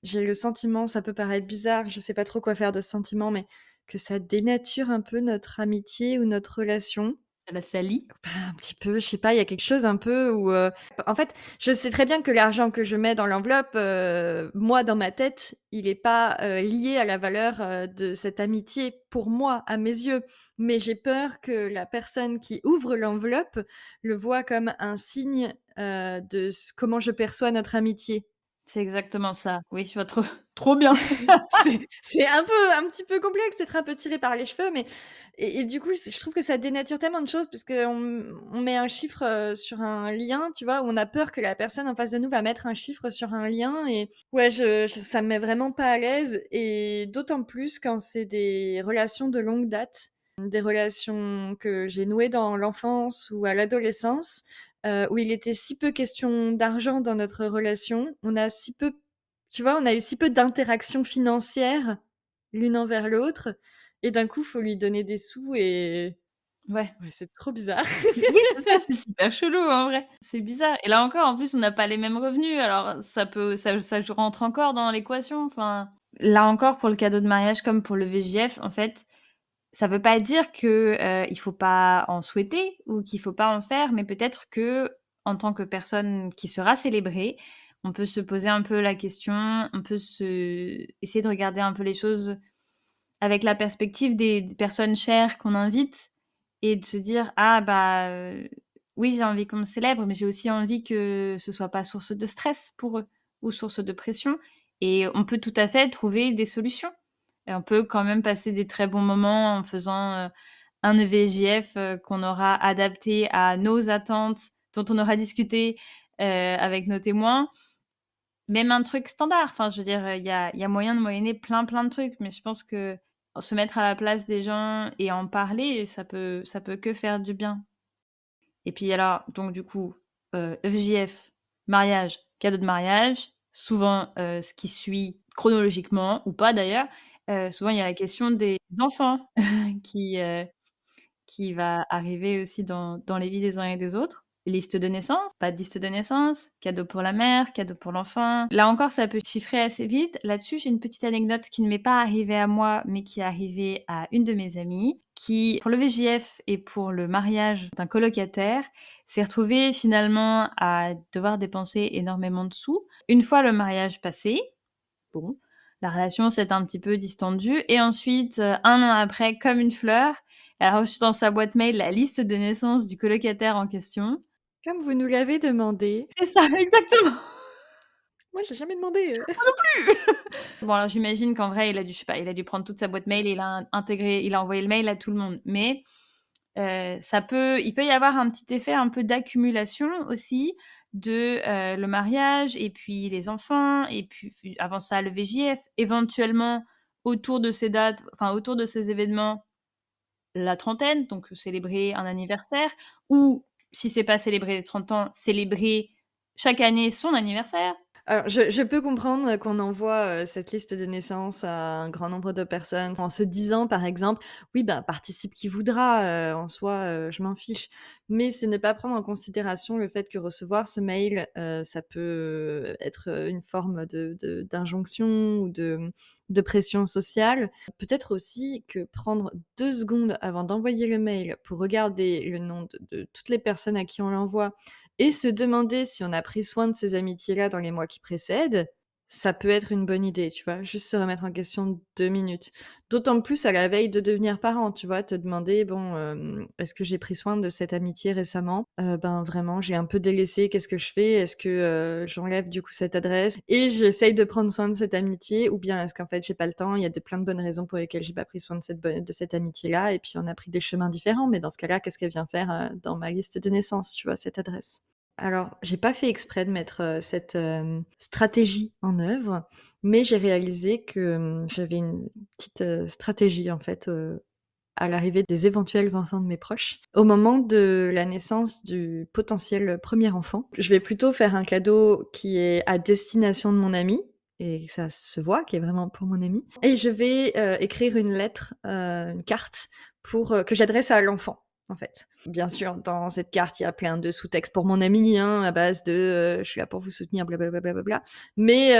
j'ai le sentiment, ça peut paraître bizarre, je sais pas trop quoi faire de ce sentiment, mais que ça dénature un peu notre amitié ou notre relation. Ça la salit. Bah, un petit peu, je sais pas, il y a quelque chose un peu où, en fait, je sais très bien que l'argent que je mets dans l'enveloppe, moi, dans ma tête, il est pas, lié à la valeur, de cette amitié pour moi, à mes yeux. Mais j'ai peur que la personne qui ouvre l'enveloppe le voit comme un signe, de comment je perçois notre amitié. C'est exactement ça. Oui, je vois trop trop bien. C'est un petit peu complexe, peut-être un peu tiré par les cheveux, mais et du coup, je trouve que ça dénature tellement de choses on met un chiffre, sur un lien, tu vois? Où on a peur que la personne en face de nous va mettre un chiffre sur un lien et ouais, je ça me met vraiment pas à l'aise et d'autant plus quand c'est des relations de longue date, des relations que j'ai nouées dans l'enfance ou à l'adolescence, où il était si peu question d'argent dans notre relation. On a si peu tu vois, on a eu si peu d'interactions financières l'une envers l'autre et d'un coup, faut lui donner des sous et Ouais. ouais, c'est trop bizarre. Oui, c'est ça, c'est super chelou en vrai. C'est bizarre et là encore, en plus, on n'a pas les mêmes revenus, alors ça rentre encore dans l'équation, enfin, là encore, pour le cadeau de mariage comme pour le VJF, en fait, ça veut pas dire que, il faut pas en souhaiter ou qu'il faut pas en faire, mais peut-être qu'en tant que personne qui sera célébrée, on peut se poser un peu la question, on peut essayer de regarder un peu les choses avec la perspective des personnes chères qu'on invite et de se dire: «Ah bah, oui, j'ai envie qu'on me célèbre, mais j'ai aussi envie que ce soit pas source de stress pour eux ou source de pression» et on peut tout à fait trouver des solutions et on peut quand même passer des très bons moments en faisant, un EVJF, qu'on aura adapté à nos attentes, dont on aura discuté, avec nos témoins. Même un truc standard, enfin, je veux dire, il y a moyen de moyenner plein, plein de trucs, mais je pense que se mettre à la place des gens et en parler, ça peut que faire du bien. Et puis alors, donc du coup, FJF, mariage, cadeau de mariage, souvent, ce qui suit chronologiquement ou pas d'ailleurs, souvent il y a la question des enfants qui, qui va arriver aussi dans les vies des uns et des autres. Liste de naissance, pas de liste de naissance, cadeau pour la mère, cadeau pour l'enfant. Là encore, ça peut chiffrer assez vite. Là-dessus, j'ai une petite anecdote qui ne m'est pas arrivée à moi, mais qui est arrivée à une de mes amies, qui, pour le VJF et pour le mariage d'un colocataire, s'est retrouvée finalement à devoir dépenser énormément de sous. Une fois le mariage passé, bon, la relation s'est un petit peu distendue et ensuite, 1 an après, comme une fleur, elle a reçu dans sa boîte mail la liste de naissance du colocataire en question. Comme vous nous l'avez demandé. C'est ça, exactement! Moi, j'ai jamais demandé. Bon alors j'imagine qu'en vrai il a dû, je sais pas, il a dû prendre toute sa boîte mail et il a envoyé le mail à tout le monde. Mais, il peut y avoir un petit effet un peu d'accumulation aussi de, le mariage et puis les enfants et puis avant ça le VJF, éventuellement autour de ces dates, enfin autour de ces événements, la trentaine, donc célébrer un anniversaire ou si c'est pas célébrer les 30 ans, célébrer chaque année son anniversaire. Alors, je peux comprendre qu'on envoie, cette liste de naissance à un grand nombre de personnes en se disant, par exemple: «Oui, ben, participe qui voudra, en soi, je m'en fiche». Mais c'est ne pas prendre en considération le fait que recevoir ce mail, ça peut être, une forme d'injonction ou de pression sociale. Peut-être aussi que prendre 2 secondes avant d'envoyer le mail pour regarder le nom de toutes les personnes à qui on l'envoie et se demander si on a pris soin de ces amitiés-là dans les mois qui précèdent, ça peut être une bonne idée, tu vois? Juste se remettre en question 2 minutes. D'autant plus à la veille de devenir parent, tu vois? Te demander: «Bon, est-ce que j'ai pris soin de cette amitié récemment? Ben, vraiment, j'ai un peu délaissé, qu'est-ce que je fais? Est-ce que, j'enlève du coup cette adresse et j'essaye de prendre soin de cette amitié ou bien est-ce qu'en fait j'ai pas le temps, il y a plein de bonnes raisons pour lesquelles j'ai pas pris soin de cette amitié-là et puis on a pris des chemins différents, mais dans ce cas-là, qu'est-ce qu'elle vient faire, dans ma liste de naissance?» Tu vois? Cette adresse. Alors, j'ai pas fait exprès de mettre, cette, stratégie en œuvre, mais j'ai réalisé que, j'avais une petite, stratégie en fait, à l'arrivée des éventuels enfants de mes proches. Au moment de la naissance du potentiel premier enfant, je vais plutôt faire un cadeau qui est à destination de mon ami et que ça se voit, qui est vraiment pour mon ami et je vais, écrire une lettre, une carte pour, que j'adresse à l'enfant, en fait. Bien sûr, dans cette carte, il y a plein de sous-textes pour mon ami, hein, à base de, «Je suis là pour vous soutenir, blablabla, blablabla», mais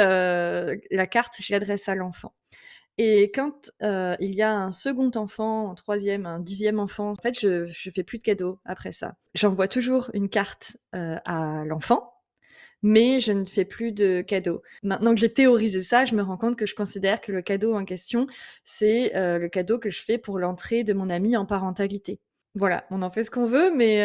la carte, je l'adresse à l'enfant. Et quand, il y a un second enfant, un troisième, un dixième enfant, en fait, je fais plus de cadeaux après ça. J'envoie toujours une carte, à l'enfant, mais je ne fais plus de cadeaux. Maintenant que j'ai théorisé ça, je me rends compte que je considère que le cadeau en question, c'est, le cadeau que je fais pour l'entrée de mon ami en parentalité. Voilà, on en fait ce qu'on veut, mais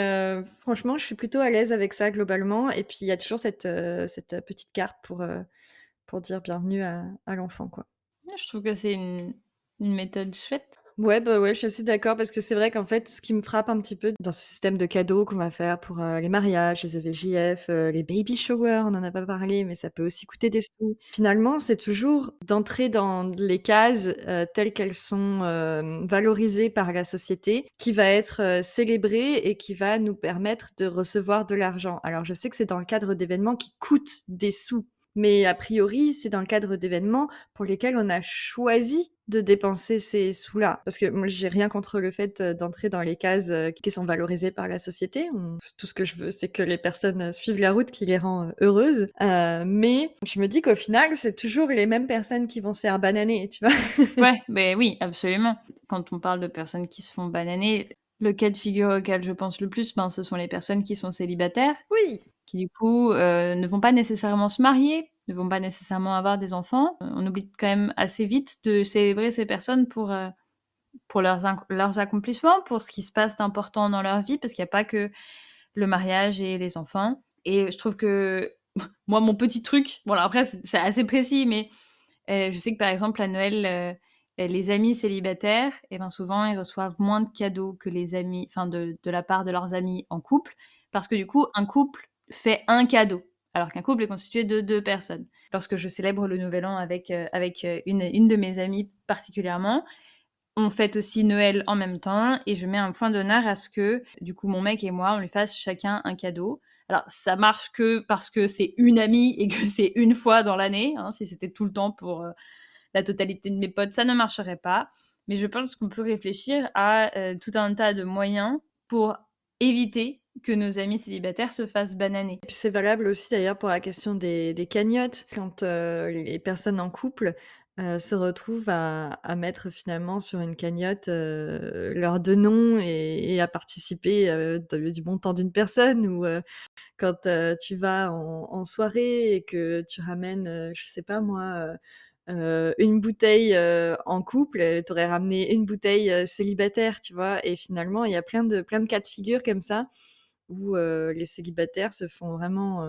franchement, je suis plutôt à l'aise avec ça globalement et puis il y a toujours cette petite carte pour dire bienvenue à l'enfant, quoi. Ouais, je trouve que c'est une méthode chouette. Ouais, bah, ouais, je suis assez d'accord parce que c'est vrai qu'en fait, ce qui me frappe un petit peu dans ce système de cadeaux qu'on va faire pour, les mariages, les EVJF, les baby showers, on en a pas parlé, mais ça peut aussi coûter des sous. Finalement, c'est toujours d'entrer dans les cases, telles qu'elles sont, valorisées par la société, qui va être, célébrée et qui va nous permettre de recevoir de l'argent. Alors je sais que c'est dans le cadre d'événements qui coûtent des sous, mais a priori, c'est dans le cadre d'événements pour lesquels on a choisi de dépenser ces sous-là. Parce que moi, j'ai rien contre le fait, d'entrer dans les cases, qui sont valorisées par la société. Tout ce que je veux, c'est que les personnes, suivent la route qui les rend, heureuses. Mais je me dis qu'au final, c'est toujours les mêmes personnes qui vont se faire bananer, tu vois? Ouais, beh, oui, absolument. Quand on parle de personnes qui se font bananer, le cas de figure auquel je pense le plus, ben, ce sont les personnes qui sont célibataires, Oui, qui du coup, ne vont pas nécessairement se marier, ne vont pas nécessairement avoir des enfants. On oublie quand même assez vite de célébrer ces personnes pour leurs accomplissements, pour ce qui se passe d'important dans leur vie, parce qu'il y a pas que le mariage et les enfants. Et je trouve que moi, mon petit truc, bon alors après c'est assez précis, mais je sais que par exemple à Noël, les amis célibataires, et ben souvent ils reçoivent moins de cadeaux que les amis, enfin de la part de leurs amis en couple, parce que du coup un couple fait un cadeau, alors qu'un couple est constitué de 2 personnes. Lorsque je célèbre le Nouvel An avec une de mes amies particulièrement, on fête aussi Noël en même temps et je mets un point d'honneur à ce que, du coup, mon mec et moi, on lui fasse chacun un cadeau. Alors, ça marche que parce que c'est une amie et que c'est une fois dans l'année, hein. Si c'était tout le temps pour la totalité de mes potes, ça ne marcherait pas. Mais je pense qu'on peut réfléchir à tout un tas de moyens pour éviter que nos amis célibataires se fassent bananer. et puis c'est valable aussi d'ailleurs pour la question des cagnottes. Quand, les personnes en couple, se retrouvent à mettre finalement sur une cagnotte, leurs 2 noms et à participer, de du montant d'une personne ou, quand, tu vas en soirée et que tu ramènes, je sais pas moi, une bouteille, en couple, tu aurais ramené une bouteille, célibataire, tu vois? Et finalement, il y a plein de cas de figure comme ça où, les célibataires se font vraiment,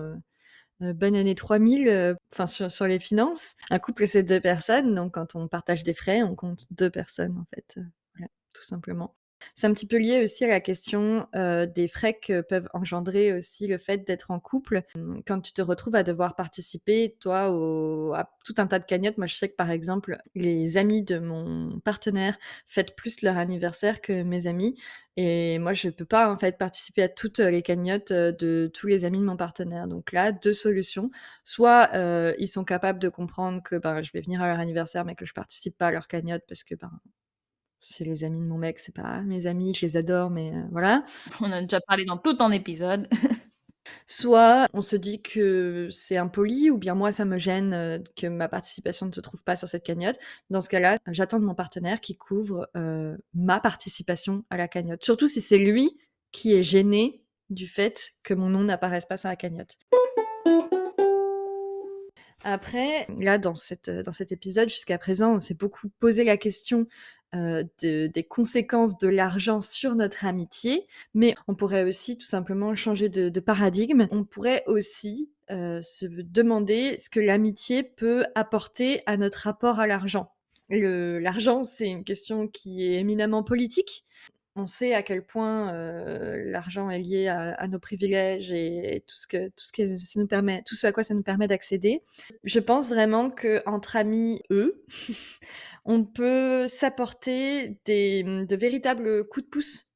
bonne année 3000, enfin sur les finances. Un couple, c'est 2 personnes, donc quand on partage des frais, on compte 2 personnes en fait, voilà, tout simplement. C'est un petit peu lié aussi à la question, des frais que peuvent engendrer aussi le fait d'être en couple. Quand tu te retrouves à devoir participer, toi, à tout un tas de cagnottes. Moi, je sais que, par exemple, les amis de mon partenaire fêtent plus leur anniversaire que mes amis et moi, je peux pas, en fait, participer à toutes, les cagnottes, de tous les amis de mon partenaire. Donc là, 2 solutions. Soit, ils sont capables de comprendre que, ben, je vais venir à leur anniversaire, mais que je participe pas à leur cagnotte parce que, ben, c'est les amis de mon mec, c'est pas mes amis, je les adore, mais voilà. On en a déjà parlé dans tout un épisode. Soit on se dit que c'est impoli ou bien moi ça me gêne, que ma participation ne se trouve pas sur cette cagnotte. Dans ce cas-là, j'attends de mon partenaire qu'il couvre, ma participation à la cagnotte. Surtout si c'est lui qui est gêné du fait que mon nom n'apparaisse pas sur la cagnotte. Après, là, dans cet épisode, jusqu'à présent, on s'est beaucoup posé la question, des conséquences de l'argent sur notre amitié, mais on pourrait aussi tout simplement changer de paradigme. On pourrait aussi, se demander ce que l'amitié peut apporter à notre rapport à l'argent. L'argent, c'est une question qui est éminemment politique. On sait à quel point, l'argent est lié à nos privilèges et tout ce que ça nous permet tout ce à quoi ça nous permet d'accéder. Je pense vraiment qu'entre amis, on peut s'apporter de véritables coups de pouce,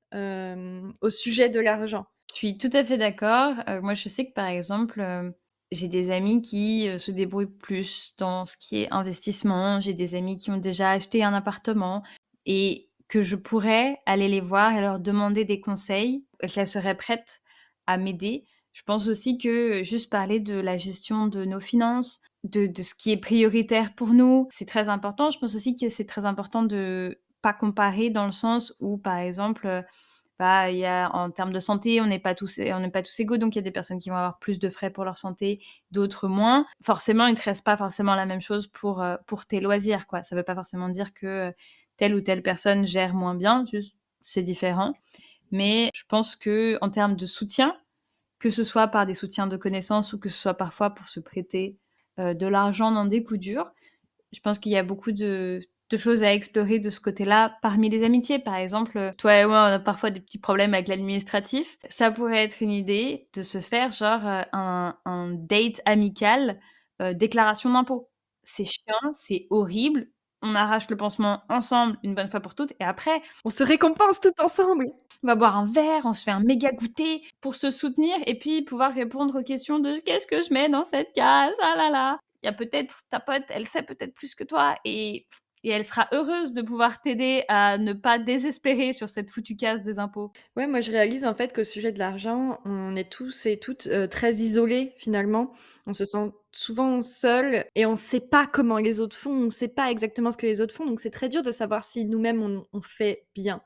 au sujet de l'argent. Je suis tout à fait d'accord. Moi, je sais que, par exemple, j'ai des amis qui, se débrouillent plus dans ce qui est investissement. J'ai des amis qui ont déjà acheté un appartement et que je pourrais aller les voir et leur demander des conseils et qu'elles seraient prêtes à m'aider. Je pense aussi que, juste parler de la gestion de nos finances, de ce qui est prioritaire pour nous, c'est très important. Je pense aussi que c'est très important de pas comparer dans le sens où, par exemple, bah, il y a en termes de santé, on n'est pas tous égaux, donc il y a des personnes qui vont avoir plus de frais pour leur santé, d'autres moins. Forcément, il te reste pas forcément la même chose pour tes loisirs, quoi. Ça veut pas forcément dire que, telle ou telle personne gère moins bien, juste c'est différent. Mais je pense qu'en termes de soutien, que ce soit par des soutiens de connaissances ou que ce soit parfois pour se prêter, de l'argent dans des coups durs, je pense qu'il y a beaucoup de choses à explorer de ce côté-là parmi les amitiés. Par exemple, toi et moi, on a parfois des petits problèmes avec l'administratif. Ça pourrait être une idée de se faire genre un date amical, déclaration d'impôt. C'est chiant, c'est horrible. On arrache le pansement ensemble une bonne fois pour toutes et après, On se récompense tout ensemble! on va boire un verre, on se fait un méga goûter pour se soutenir et puis pouvoir répondre aux questions de qu'est-ce que je mets dans cette case? Ah là là. Il y a peut-être ta pote, elle sait peut-être plus que toi et elle sera heureuse de pouvoir t'aider à ne pas désespérer sur cette foutue case des impôts. Ouais, moi je réalise en fait qu'au sujet de l'argent, on est tous et toutes, très isolés finalement. On se sent souvent seul et on sait pas comment les autres font, on sait pas exactement ce que les autres font, donc c'est très dur de savoir si nous-mêmes on fait bien.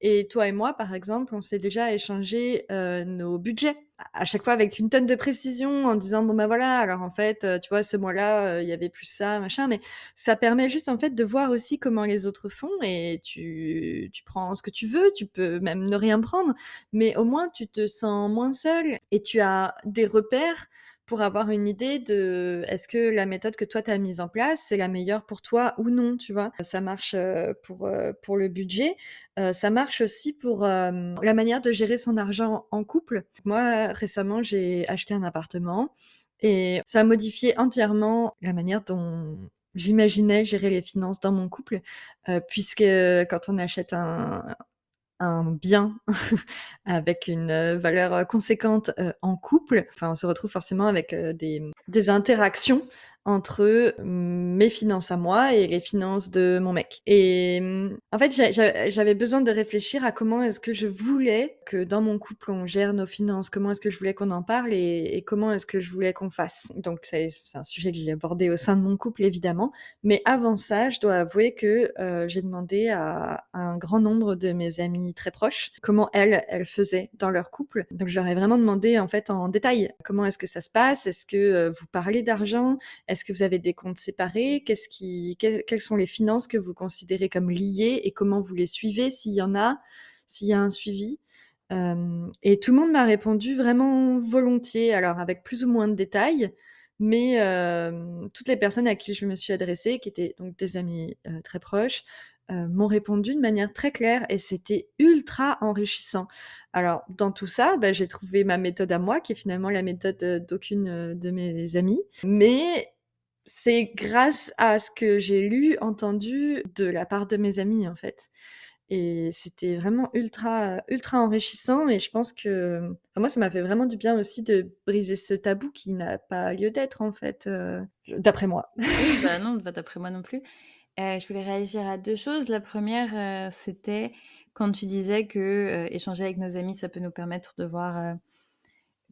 Et toi et moi, par exemple, on s'est déjà échangé, nos budgets à chaque fois avec une tonne de précision en disant: «Bon, bah, voilà, alors en fait, tu vois, ce mois-là, il y avait plus ça, machin», mais ça permet juste, en fait, de voir aussi comment les autres font et tu prends ce que tu veux, tu peux même ne rien prendre, mais au moins tu te sens moins seul et tu as des repères pour avoir une idée de est-ce que la méthode que toi tu as mise en place, c'est la meilleure pour toi ou non, tu vois? Ça marche, pour le budget, ça marche aussi pour, la manière de gérer son argent en couple. Moi, récemment, j'ai acheté un appartement et ça a modifié entièrement la manière dont j'imaginais gérer les finances dans mon couple, puisque quand on achète un bien avec une, valeur, conséquente, en couple, enfin, on se retrouve forcément avec, des interactions entre, mes finances à moi et les finances de mon mec et en fait, j'avais besoin de réfléchir à comment est-ce que je voulais que dans mon couple, on gère nos finances, comment est-ce que je voulais qu'on en parle et comment est-ce que je voulais qu'on fasse. Donc c'est un sujet que j'ai abordé au sein de mon couple évidemment, mais avant ça, je dois avouer que, j'ai demandé à un grand nombre de mes amies très proches comment elles faisaient dans leur couple. Donc je leur ai vraiment demandé en fait en détail: «Comment est-ce que ça se passe? Est-ce que, vous parlez d'argent? Est-ce que vous avez des comptes séparés? Quelles sont les finances que vous considérez comme liées et comment vous les suivez s'il y en a? S'il y a un suivi?» Et tout le monde m'a répondu vraiment volontiers, alors avec plus ou moins de détails, mais toutes les personnes à qui je me suis adressée, qui étaient donc des amis, très proches, m'ont répondu de manière très claire et c'était ultra enrichissant. Alors dans tout ça, bah, j'ai trouvé ma méthode à moi, qui est finalement la méthode, d'aucune, de mes amies, mais c'est grâce à ce que j'ai lu, entendu de la part de mes amis, en fait. Et c'était vraiment ultra enrichissant et je pense que enfin moi, ça m'a fait vraiment du bien aussi de briser ce tabou qui n'a pas lieu d'être, en fait, d'après moi. Oui, bah, non, bah, d'après moi non plus. Je voulais réagir à 2 choses. La première, c'était quand tu disais que, échanger avec nos amis, ça peut nous permettre de voir,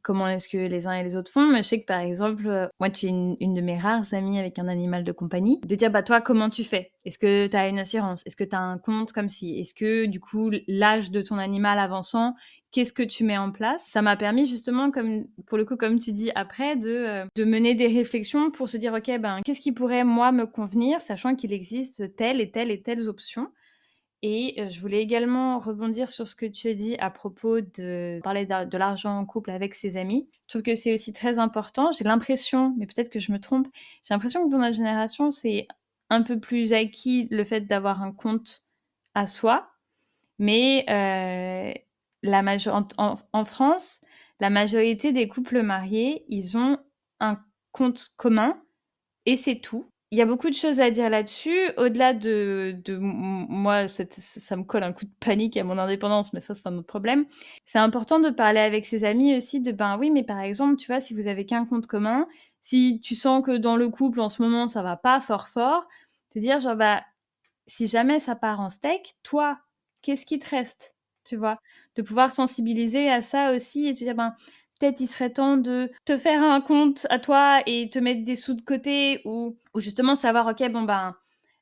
comment est-ce que les uns et les autres font. Mais je sais que par exemple, moi tu es une de mes rares amies avec un animal de compagnie, de dire: «Bah, toi comment tu fais? Est-ce que tu as une assurance? Est-ce que tu as un compte comme ci? Est-ce que du coup l'âge de ton animal avançant, qu'est-ce que tu mets en place?» Ça m'a permis justement comme pour le coup, comme tu dis après de mener des réflexions pour se dire: «OK, ben, qu'est-ce qui pourrait moi me convenir?» sachant qu'il existe telle et telle et telles options. Et je voulais également rebondir sur ce que tu as dit à propos de parler de l'argent en couple avec ses amis. Je trouve que c'est aussi très important. J'ai l'impression, mais peut-être que je me trompe, j'ai l'impression que dans notre génération, c'est un peu plus acquis le fait d'avoir un compte à soi. Mais la majo en France, la majorité des couples mariés, ils ont un compte commun et c'est tout. Il y a beaucoup de choses à dire là-dessus. Au-delà de moi, ça me colle un coup de panique à mon indépendance, mais ça, c'est un autre problème. C'est important de parler avec ses amis aussi de, ben oui, mais par exemple, tu vois, si vous avez qu'un compte commun, si tu sens que dans le couple, en ce moment, ça va pas fort fort, te dire genre, bah, si jamais ça part en steak, toi, qu'est-ce qui te reste? Tu vois? De pouvoir sensibiliser à ça aussi et te dire, ben, peut-être il serait temps de te faire un compte à toi et te mettre des sous de côté ou justement savoir, OK, bon, ben,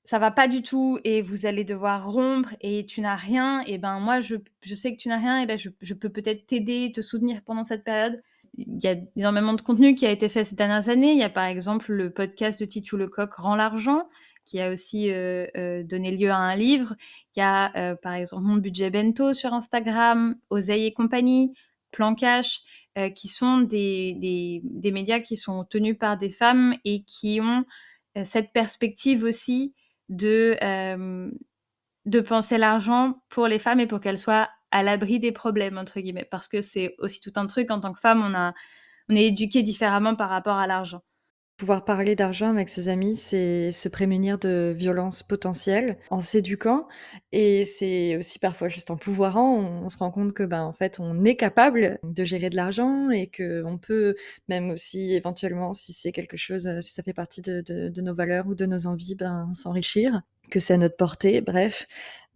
ça va pas du tout et vous allez devoir rompre et tu n'as rien et ben, moi, je sais que tu n'as rien et ben, je peux peut-être t'aider, te soutenir pendant cette période. Il y a énormément de contenu qui a été fait ces dernières années. Il y a par exemple le podcast de Titu Lecoq Rends l'argent, qui a aussi donné lieu à un livre. Il y a par exemple Mon Budget Bento sur Instagram, Oseille et compagnie, Plan Cash, qui sont des médias qui sont tenus par des femmes et qui ont cette perspective aussi de penser l'argent pour les femmes et pour qu'elles soient à l'abri des problèmes, entre guillemets. Parce que c'est aussi tout un truc, en tant que femme, on est éduqué différemment par rapport à l'argent. Pouvoir parler d'argent avec ses amis, c'est se prémunir de violences potentielles en s'éduquant et c'est aussi parfois juste en pouvoirant, on se rend compte que, ben, en fait, on est capable de gérer de l'argent et qu'on peut même aussi éventuellement, si c'est quelque chose, si ça fait partie de nos valeurs ou de nos envies, ben, s'enrichir, que c'est à notre portée, bref.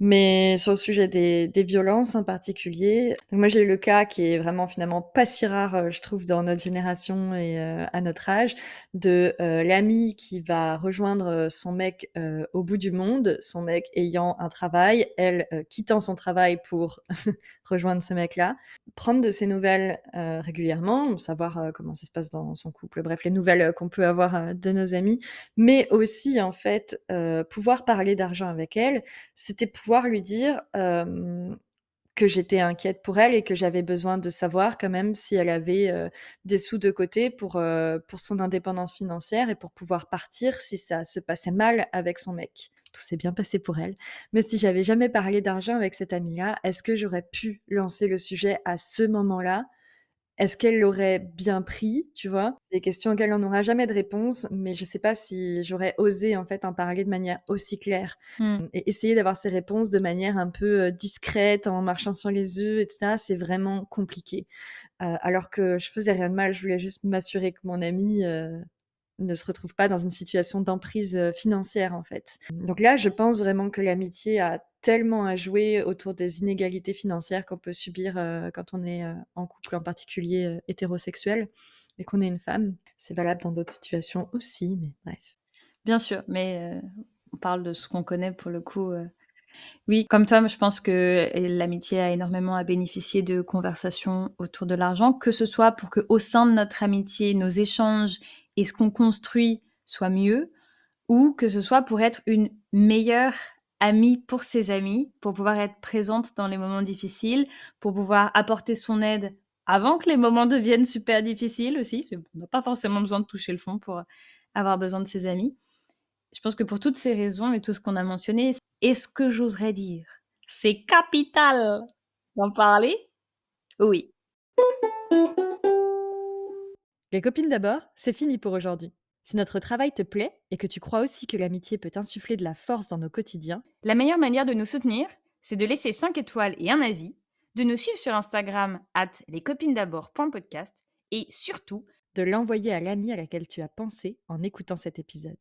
Mais sur le sujet des violences en particulier, donc moi j'ai eu le cas qui est vraiment finalement pas si rare, je trouve dans notre génération et à notre âge, de, l'amie qui va rejoindre, son mec, au bout du monde, son mec ayant un travail, elle, quittant son travail pour rejoindre ce mec-là. Prendre de ses nouvelles, régulièrement, savoir, comment ça se passe dans son couple, bref, les nouvelles, qu'on peut avoir, de nos amis, mais aussi en fait, pouvoir parler d'argent avec elle, c'était pouvoir lui dire, que j'étais inquiète pour elle et que j'avais besoin de savoir quand même si elle avait, des sous de côté pour son indépendance financière et pour pouvoir partir si ça se passait mal avec son mec. Tout s'est bien passé pour elle. Mais si j'avais jamais parlé d'argent avec cette amie-là, est-ce que j'aurais pu lancer le sujet à ce moment-là? Est-ce qu'elle l'aurait bien pris, tu vois? C'est des questions auxquelles on n'aura jamais de réponse, mais je sais pas si j'aurais osé, en fait, en parler de manière aussi claire, Mmh. et essayer d'avoir ces réponses de manière un peu, discrète, en marchant sur les œufs et cetera, c'est vraiment compliqué. Alors que je faisais rien de mal, je voulais juste m'assurer que mon ami, ne se retrouve pas dans une situation d'emprise, financière, en fait. Donc là, je pense vraiment que l'amitié a tellement à jouer autour des inégalités financières qu'on peut subir, quand on est, en couple, en particulier, hétérosexuel et qu'on est une femme. C'est valable dans d'autres situations aussi, mais bref. Bien sûr, mais on parle de ce qu'on connaît pour le coup, oui, comme toi, moi, je pense que l'amitié a énormément à bénéficier de conversations autour de l'argent, que ce soit pour qu'au sein de notre amitié, nos échanges et ce qu'on construit soient mieux, ou que ce soit pour être une meilleure amie pour ses amis, pour pouvoir être présente dans les moments difficiles, pour pouvoir apporter son aide avant que les moments deviennent super difficiles aussi. On n'a pas forcément besoin de toucher le fond pour avoir besoin de ses amis. Je pense que pour toutes ces raisons et tout ce qu'on a mentionné, est-ce que j'oserais dire? C'est capital d'en parler? Oui. Les copines d'abord, c'est fini pour aujourd'hui. Si notre travail te plaît et que tu crois aussi que l'amitié peut insuffler de la force dans nos quotidiens, La meilleure manière de nous soutenir, c'est de laisser 5 étoiles et un avis, de nous suivre sur Instagram @lescopinesdabord.podcast et surtout de l'envoyer à l'amie à laquelle tu as pensé en écoutant cet épisode.